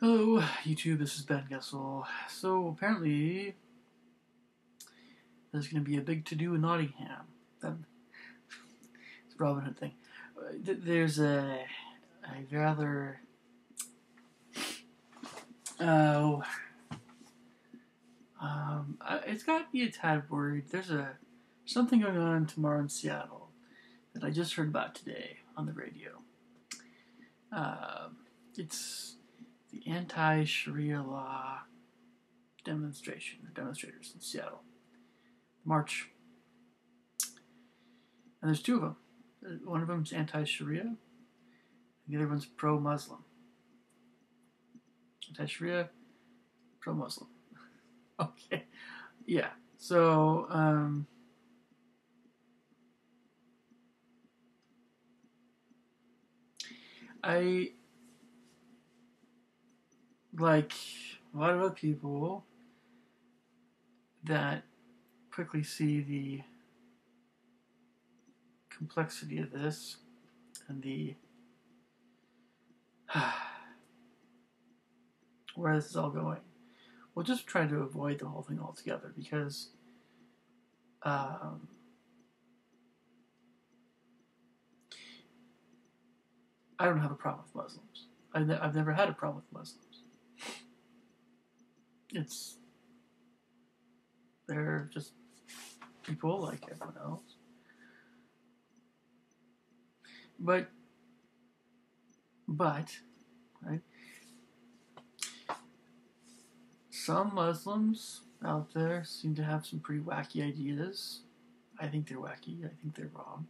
Hello, YouTube. This is Ben Gessel. So apparently, there's going to be a big to-do in Nottingham. It's a Robin Hood thing. There's a rather oh, it's got me a tad worried. There's something going on tomorrow in Seattle that I just heard about today on the radio. It's the Anti-Sharia law demonstrators in Seattle. March. And there's two of them. One of them's anti-Sharia, and the other one's pro-Muslim. Anti-Sharia, pro-Muslim. Okay. Yeah. So, I, like a lot of other people that quickly see the complexity of this and the where this is all going. We'll just try to avoid the whole thing altogether because I don't have a problem with Muslims. I've never had a problem with Muslims. They're just people like everyone else. But, right? Some Muslims out there seem to have some pretty wacky ideas. I think they're wacky. I think they're wrong.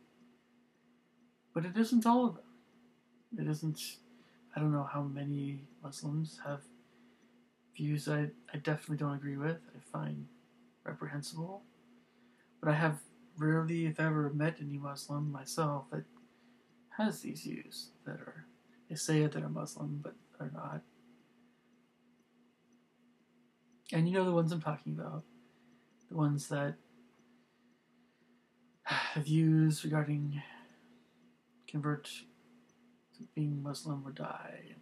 But it isn't all of them. It isn't. I don't know how many Muslims have views I definitely don't agree with. I find reprehensible. But I have rarely, if ever, met any Muslim myself that has these views that they say that are Muslim, but are not. And you know the ones I'm talking about. The ones that have views regarding convert to being Muslim or die.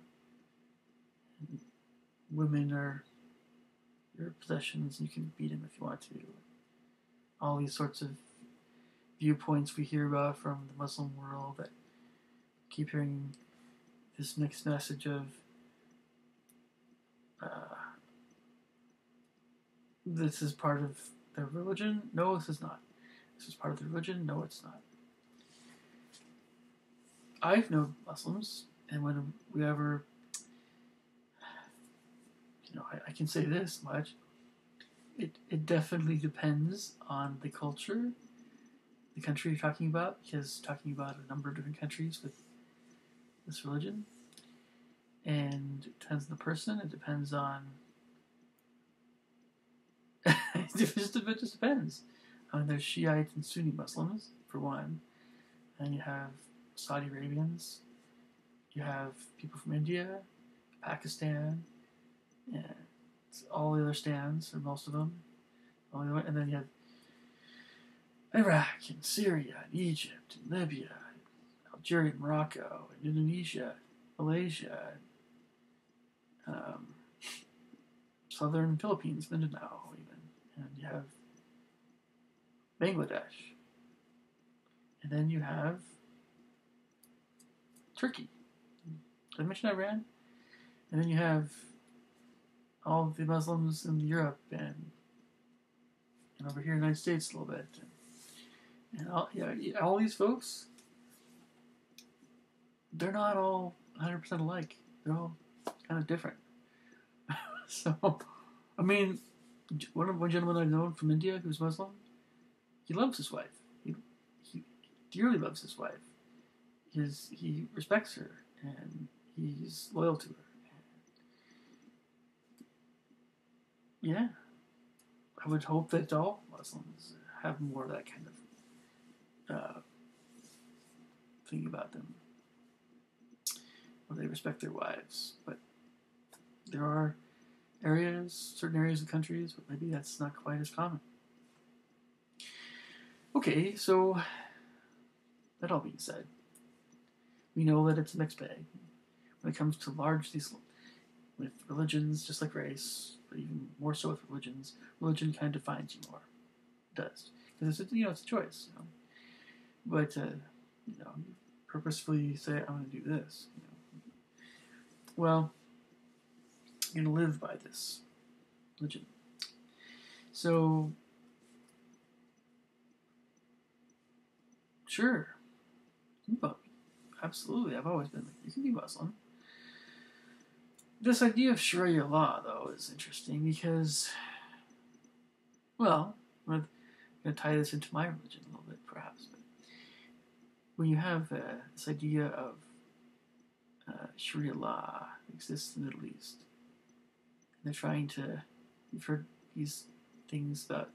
And women are your possessions and you can beat them if you want to. All these sorts of viewpoints we hear about from the Muslim world that keep hearing this mixed message of this is part of their religion. No, this is not. This is part of the religion. No, it's not. I've known Muslims, and when we ever, I can say this much. It definitely depends on the culture, the country you're talking about, because talking about a number of different countries with this religion. And it depends on the person. It depends on... it just depends. There's Shiite and Sunni Muslims, for one. And you have Saudi Arabians. You have people from India, Pakistan, and all the other stands, or most of them. And then you have Iraq, and Syria, and Egypt, and Libya, and Algeria, and Morocco, and Indonesia, Malaysia, southern Philippines, Mindanao, even. And you have Bangladesh. And then you have Turkey. Did I mention Iran? And then you have all the Muslims in Europe and over here in the United States a little bit. And all these folks, they're not all 100% alike. They're all kind of different. So, I mean, one gentleman I've known from India who's Muslim, he loves his wife. He dearly loves his wife. He respects her, and he's loyal to her. Yeah. I would hope that all Muslims have more of that kind of thing about them, where they respect their wives. But there are certain areas of countries, but maybe that's not quite as common. Okay, so that all being said, we know that it's a mixed bag when it comes to with religions, just like race, but even more so with religions, religion kind of defines you more. It does. Because it's, it's a choice. But, you purposefully say, I'm going to do this. Well, you're going to live by this religion. So, sure, absolutely, I've always been like, you can be Muslim. This idea of Sharia law, though, is interesting because, well, I'm going to tie this into my religion a little bit, perhaps. But when you have this idea of Sharia law that exists in the Middle East, and they're trying to, you've heard these things about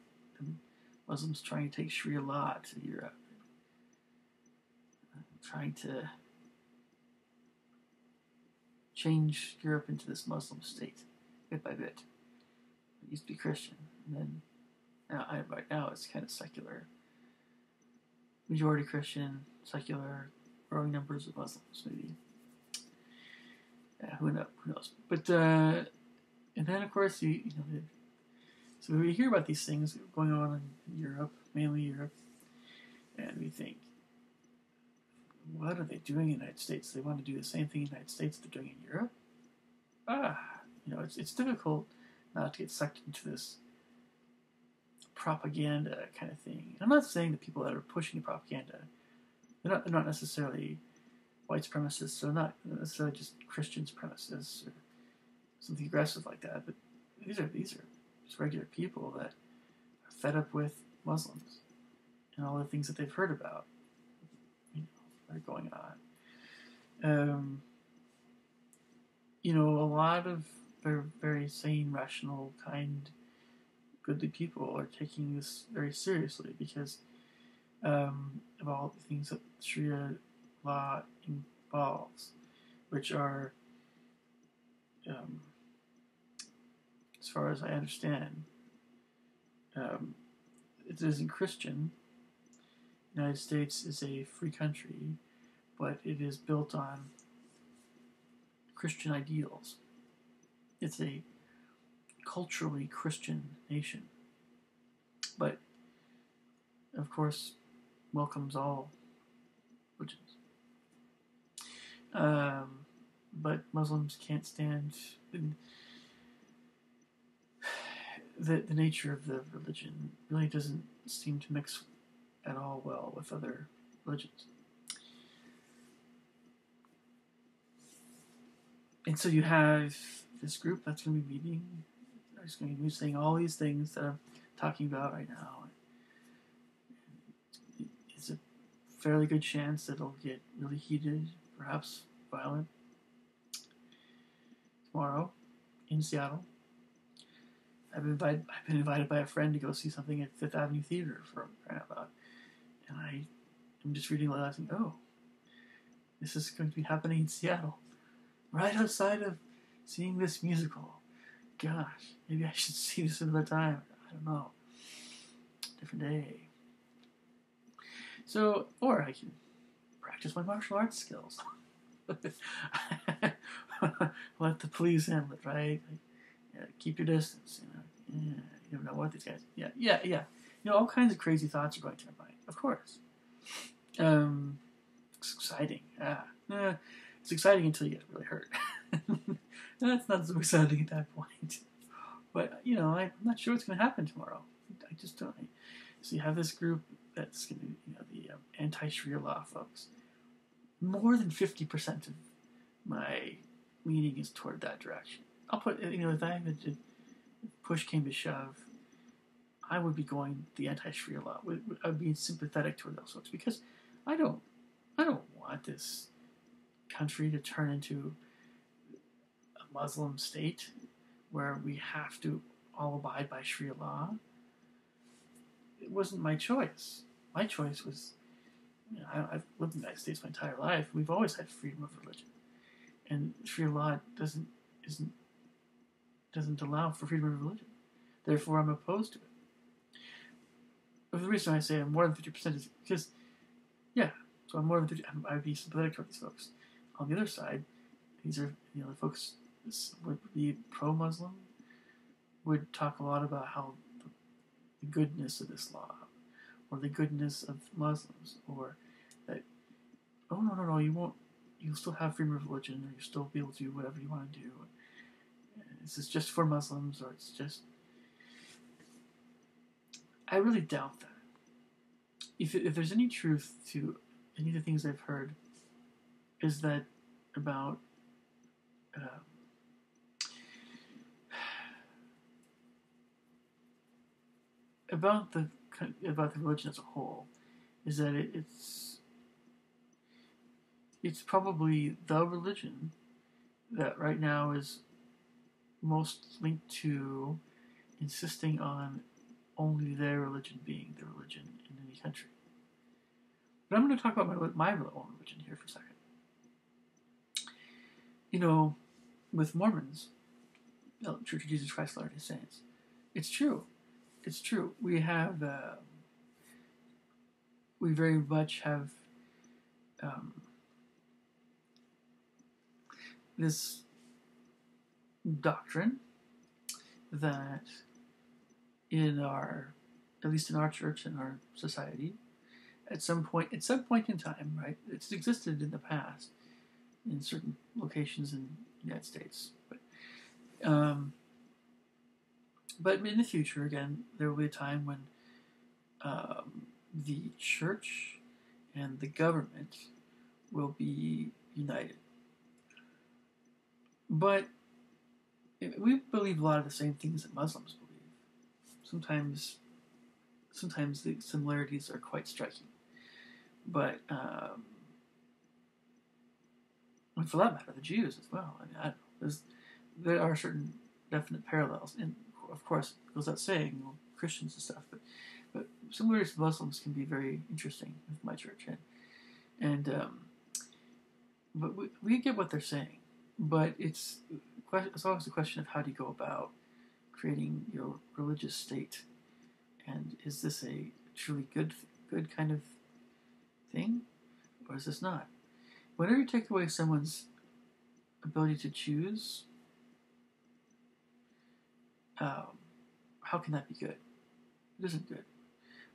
Muslims trying to take Sharia law to Europe, trying to change Europe into this Muslim state, bit by bit. It used to be Christian, and then right now it's kind of secular. Majority Christian, secular, growing numbers of Muslims, maybe. Yeah, who knows? But and then of course so we hear about these things going on in Europe, mainly Europe, and we think, what are they doing in the United States? They want to do the same thing in the United States they're doing in Europe? It's difficult not to get sucked into this propaganda kind of thing. I'm not saying that people that are pushing the propaganda, they're not necessarily white supremacists, or not necessarily just Christian supremacists or something aggressive like that, but these are just regular people that are fed up with Muslims and all the things that they've heard about that are going on. A lot of very, very sane, rational, kind, goodly people are taking this very seriously because of all the things that Sharia law involves, which are, as far as I understand, it isn't Christian. The United States is a free country, but it is built on Christian ideals. It's a culturally Christian nation, but of course welcomes all religions. But Muslims can't stand the nature of the religion. Really doesn't seem to mix at all well with other religions. And so you have this group that's going to be meeting. They're just going to be saying all these things that I'm talking about right now. It's a fairly good chance that it'll get really heated, perhaps violent, tomorrow in Seattle. I've been invited by a friend to go see something at Fifth Avenue Theater for crying out loud. And I'm just reading aloud and oh, this is going to be happening in Seattle. Right outside of seeing this musical. Gosh, maybe I should see this another time. I don't know. Different day. So, or I can practice my martial arts skills. Let the police handle it, right? Keep your distance, Yeah, you don't know what these guys... Yeah. All kinds of crazy thoughts are going to my mind. Of course. It's exciting. It's exciting until you get really hurt. That's not so exciting at that point. But, I'm not sure what's going to happen tomorrow. I just don't. So you have this group that's going to be, the anti-Sharia law folks. More than 50% of my leaning is toward that direction. I'll put, if push came to shove, I would be going the anti-Sharia law. I would be sympathetic toward those folks because I don't want this country to turn into a Muslim state where we have to all abide by Sharia law. It wasn't my choice. My choice was, I've lived in the United States my entire life. We've always had freedom of religion, and Sharia law doesn't allow for freedom of religion. Therefore, I'm opposed to it. But the reason I say I'm more than 50% is because, so I'm more than 50%. I'd be sympathetic toward these folks. On the other side, these are the folks would be pro-Muslim would talk a lot about how the goodness of Islam or the goodness of Muslims, or that, oh, no, you won't, you'll still have freedom of religion, or you'll still be able to do whatever you want to do. This is just for Muslims, or it's just. I really doubt that. If there's any truth to any of the things I've heard, is that about about the religion as a whole, is that it's probably the religion that right now is most linked to insisting on only their religion being the religion in any country. But I'm going to talk about my own religion here for a second. You know, with Mormons, the Church of Jesus Christ of Latter-day Saints, it's true. It's true. We have, we very much have this doctrine that at least in our church and our society, at some point in time, right? It's existed in the past in certain locations in the United States, but in the future, again, there will be a time when the church and the government will be united. But we believe a lot of the same things that Muslims believe. Sometimes the similarities are quite striking. But, and for that matter, the Jews as well. I mean, I don't know. There are certain definite parallels. And, of course, it goes without saying, you know, Christians and stuff. But similarities to Muslims can be very interesting with my church. But we get what they're saying. But it's always a question of how do you go about creating your religious state, and is this a truly good kind of thing, or is this not? Whenever you take away someone's ability to choose, how can that be good? It isn't good.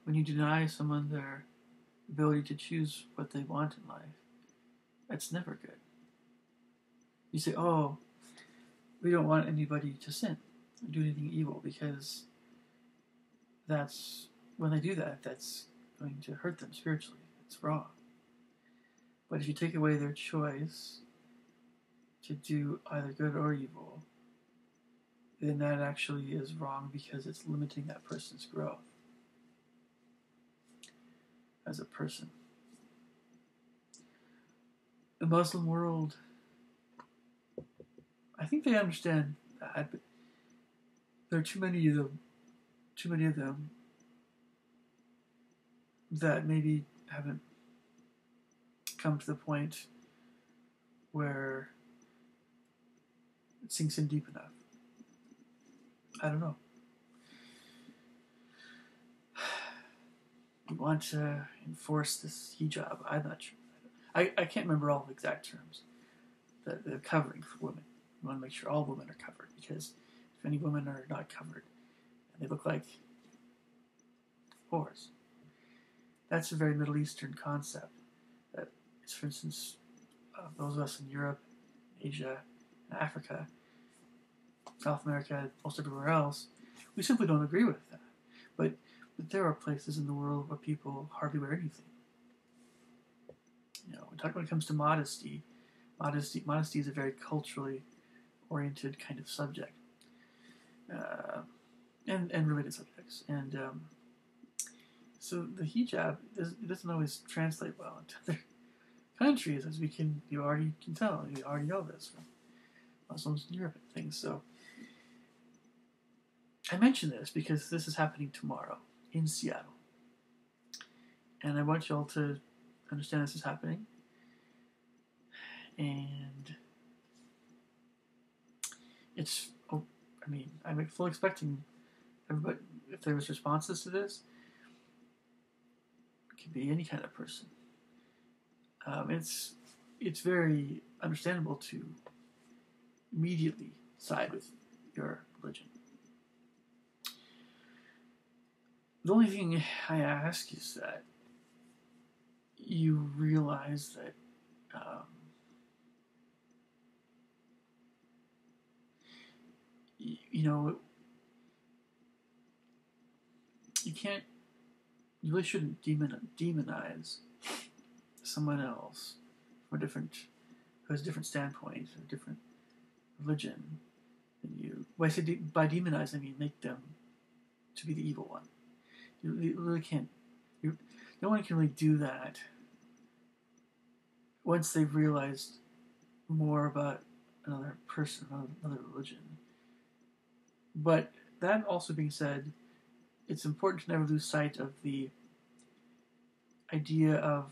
When you deny someone their ability to choose what they want in life, that's never good. You say, oh, we don't want anybody to sin or do anything evil, because that's, when they do that, that's going to hurt them spiritually. It's wrong. But if you take away their choice to do either good or evil, then that actually is wrong, because it's limiting that person's growth as a person. The Muslim world, I think they understand that, but there are too many of them that maybe haven't come to the point where it sinks in deep enough. I don't know. We want to enforce this hijab. I'm not sure. I can't remember all the exact terms. The covering for women. We want to make sure all women are covered, because if any women are not covered and they look like whores, that's a very Middle Eastern concept. That is, for instance, those of us in Europe, Asia, Africa, South America, most everywhere else, we simply don't agree with that. But there are places in the world where people hardly wear anything. You know, when it comes to modesty is a very culturally oriented kind of subject, and related subjects. And so the hijab doesn't always translate well into other countries, as you already can tell. You already know this from Muslims in Europe and things. So I mention this because this is happening tomorrow in Seattle, and I want you all to understand this is happening. And it's, I'm fully expecting everybody, if there was responses to this, it could be any kind of person. It's very understandable to immediately side with your religion. The only thing I ask is that you realize that you know, you can't, you really shouldn't demonize someone else from a different, who has a different standpoint, a different religion than you. When I say by demonize, I mean make them to be the evil one. You really can't. No one can really do that once they've realized more about another person, another religion. But that also being said, it's important to never lose sight of the idea of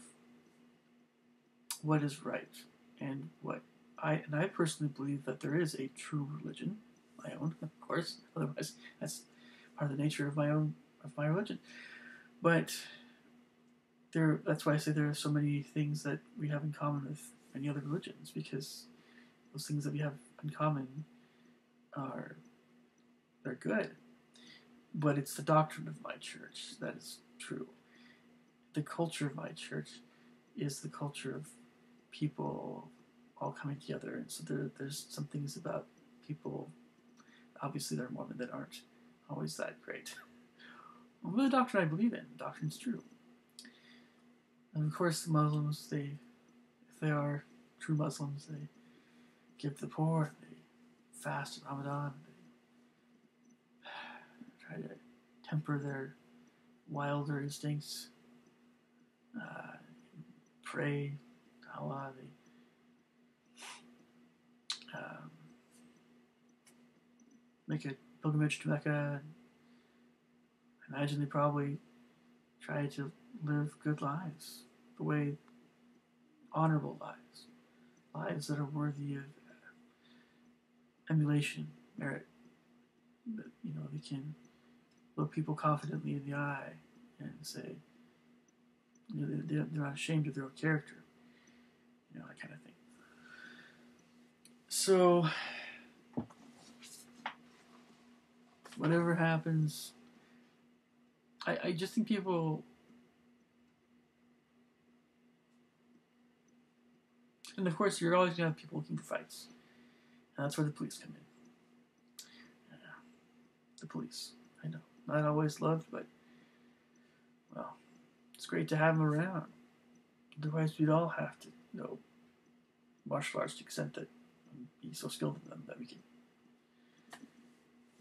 what is right and what I personally believe that there is a true religion, my own, of course. Otherwise, that's part of the nature of my religion. But that's why I say there are so many things that we have in common with many other religions, because those things that we have in common they're good. But it's the doctrine of my church that is true. The culture of my church is the culture of people all coming together. And so there's some things about people, obviously they're Mormon, that aren't always that great. Well, the doctrine I believe in, the doctrine's true. And of course the Muslims, if they are true Muslims, they give to the poor, they fast in Ramadan, they try to temper their wilder instincts, pray to Allah, they make a pilgrimage to Mecca. I imagine they probably try to live good lives, honorable lives that are worthy of emulation, merit. That they can look people confidently in the eye and say, they're not ashamed of their own character, that kind of thing. So, whatever happens, I just think people, and of course you're always going to have people looking for fights, and that's where the police come in. The police, I know, not always loved, but, well, it's great to have them around. Otherwise we'd all have to know martial arts to the extent that be so skilled in them that we can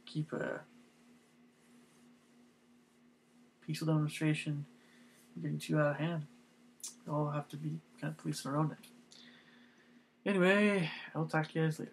keep a peaceful demonstration from getting too out of hand. We all have to be kind of police in our own end. Anyway, I'll talk to you guys later.